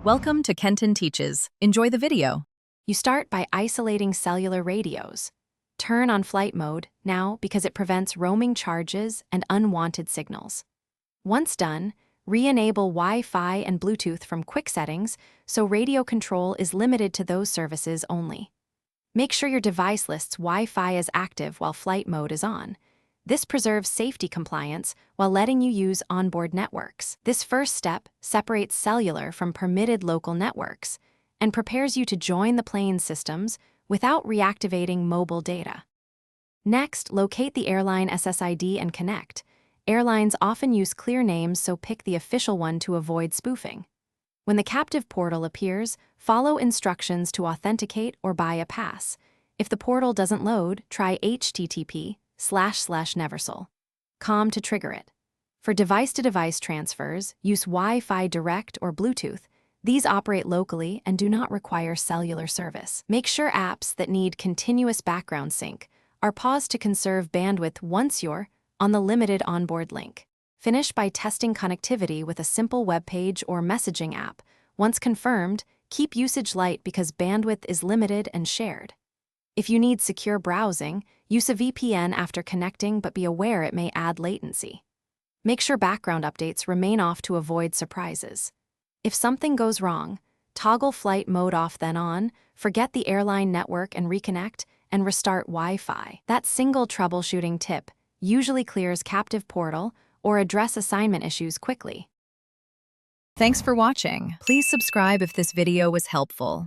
Welcome to Kenton Teaches. Enjoy the video. You start by isolating cellular radios. Turn on flight mode now because it prevents roaming charges and unwanted signals. Once done, re-enable Wi-Fi and Bluetooth from quick settings so radio control is limited to those services only. Make sure your device lists Wi-Fi as active while flight mode is on. This preserves safety compliance while letting you use onboard networks. This first step separates cellular from permitted local networks and prepares you to join the plane's systems without reactivating mobile data. Next, locate the airline SSID and connect. Airlines often use clear names, so pick the official one to avoid spoofing. When the captive portal appears, follow instructions to authenticate or buy a pass. If the portal doesn't load, try http://neversol.com to trigger it. For device-to-device transfers, use Wi-Fi Direct or Bluetooth. These operate locally and do not require cellular service. Make sure apps that need continuous background sync are paused to conserve bandwidth once you're on the limited onboard link. Finish by testing connectivity with a simple web page or messaging app. Once confirmed, keep usage light because bandwidth is limited and shared. If you need secure browsing, use a VPN after connecting, but be aware it may add latency. Make sure background updates remain off to avoid surprises. If something goes wrong, toggle flight mode off then on, forget the airline network and reconnect, and restart Wi-Fi. That single troubleshooting tip usually clears captive portal or address assignment issues quickly. Thanks for watching. Please subscribe if this video was helpful.